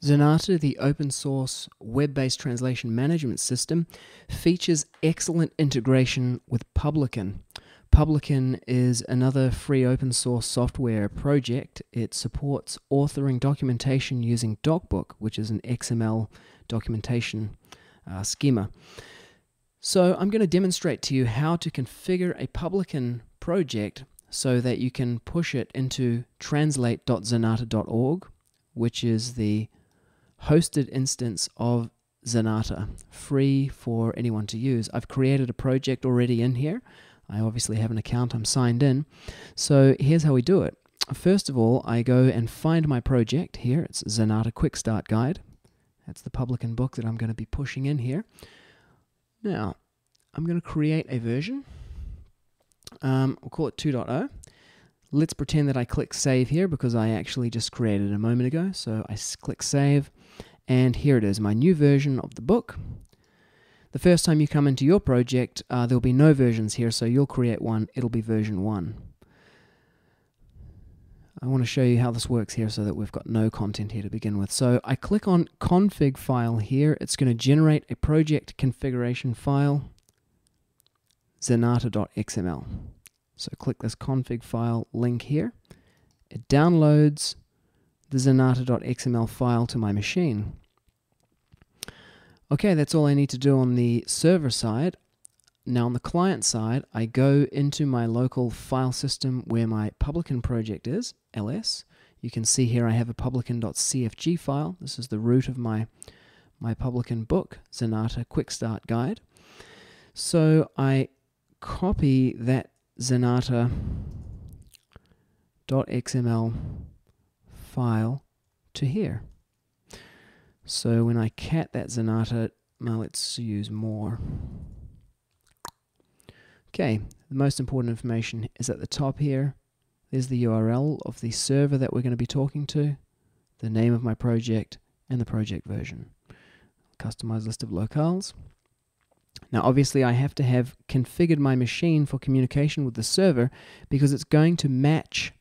Zanata, the open source web-based translation management system, features excellent integration with Publican. Publican is another free open source software project. It supports authoring documentation using DocBook, which is an XML documentation schema. So I'm going to demonstrate to you how to configure a Publican project so that you can push it into translate.zanata.org, which is the hosted instance of Zanata, free for anyone to use. I've created a project already in here. I obviously have an account, I'm signed in. So here's how we do it. First of all, I go and find my project here. It's Zanata Quick Start Guide. That's the Publican book that I'm going to be pushing in here. Now, I'm going to create a version. We'll call it 2.0. Let's pretend that I click save here because I actually just created it a moment ago. So I click save, and here it is, my new version of the book. The first time you come into your project, there'll be no versions here, so you'll create one, it'll be version 1. I want to show you how this works here so that we've got no content here to begin with. So I click on config file here. It's going to generate a project configuration file, zanata.xml. So click this config file link here. It downloads the zanata.xml file to my machine. Okay, that's all I need to do on the server side. Now on the client side, I go into my local file system where my Publican project is, ls. You can see here I have a publican.cfg file. This is the root of my Publican book, Zanata Quick Start Guide. So I copy that Zanata.xml file to here. So when I cat that Zanata, now let's use more. Okay, the most important information is at the top here. There's the URL of the server that we're going to be talking to, the name of my project, and the project version. Customize list of locales. Now obviously I have to have configured my machine for communication with the server because it's going to match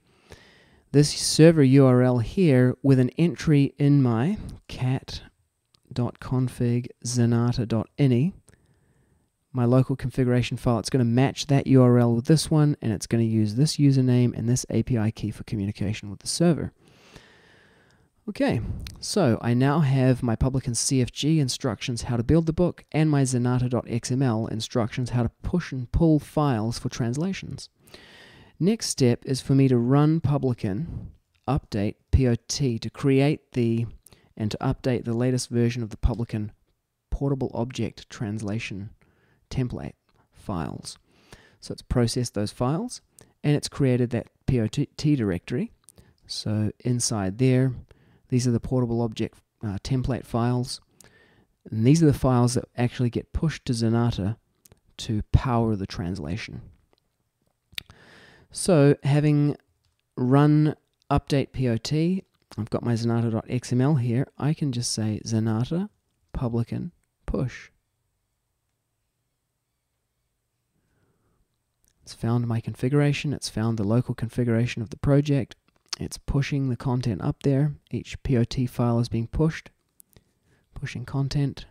this server URL here with an entry in my cat.config zanata.ini, my local configuration file. It's going to match that URL with this one, and it's going to use this username and this API key for communication with the server. Okay, so I now have my Publican CFG instructions how to build the book and my Zanata.xml instructions how to push and pull files for translations. Next step is for me to run Publican update POT to create and to update the latest version of the Publican portable object translation template files. So it's processed those files and it's created that POT directory. So inside there, these are the portable object template files, and these are the files that actually get pushed to Zanata to power the translation. So having run update POT, I've got my Zanata.xml here. I can just say Zanata Publican push. It's found my configuration, it's found the local configuration of the project, it's pushing the content up there. Each POT file is being pushed, pushing content.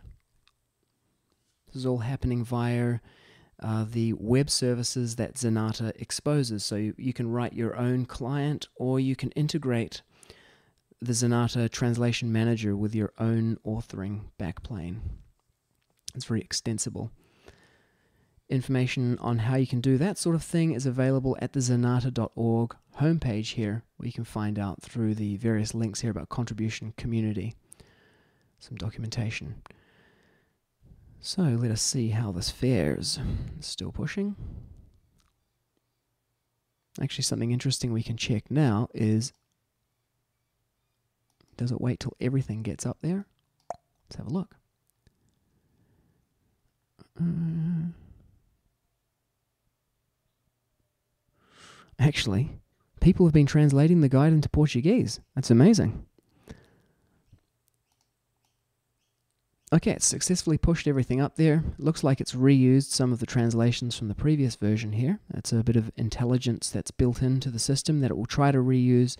This is all happening via the web services that Zanata exposes. So you can write your own client, or you can integrate the Zanata Translation Manager with your own authoring backplane. It's very extensible. Information on how you can do that sort of thing is available at the zanata.org homepage here, where you can find out through the various links here about contribution, community, some documentation. So let us see how this fares. Still pushing. Actually, something interesting we can check now is, does it wait till everything gets up there? Let's have a look. Actually, people have been translating the guide into Portuguese. That's amazing. Okay, it's successfully pushed everything up there. It looks like it's reused some of the translations from the previous version here. That's a bit of intelligence that's built into the system that it will try to reuse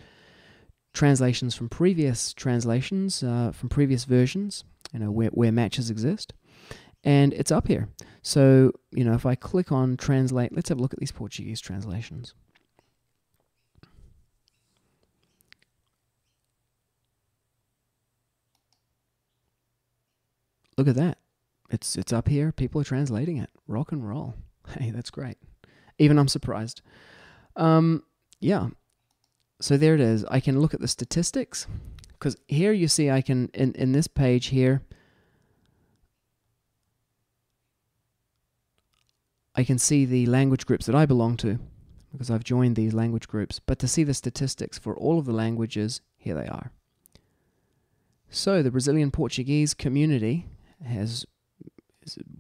translations from previous translations, from previous versions, where matches exist. And it's up here. So, if I click on translate, let's have a look at these Portuguese translations. Look at that. It's up here. People are translating it. Rock and roll. Hey, that's great. Even I'm surprised. Yeah. So there it is. I can look at the statistics, because here you see I can, in this page here, I can see the language groups that I belong to, because I've joined these language groups. But to see the statistics for all of the languages, here they are. So the Brazilian Portuguese community is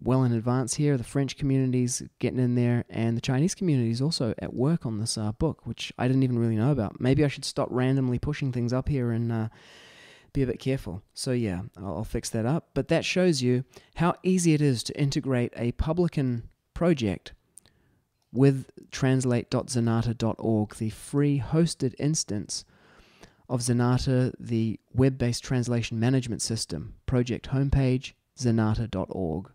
well in advance here. The French community's getting in there, and the Chinese community is also at work on this book, which I didn't even really know about. Maybe I should stop randomly pushing things up here and be a bit careful. So yeah, I'll fix that up. But that shows you how easy it is to integrate a Publican project with translate.zanata.org, the free hosted instance of Zanata, the web-based translation management system. Project homepage, zanata.org.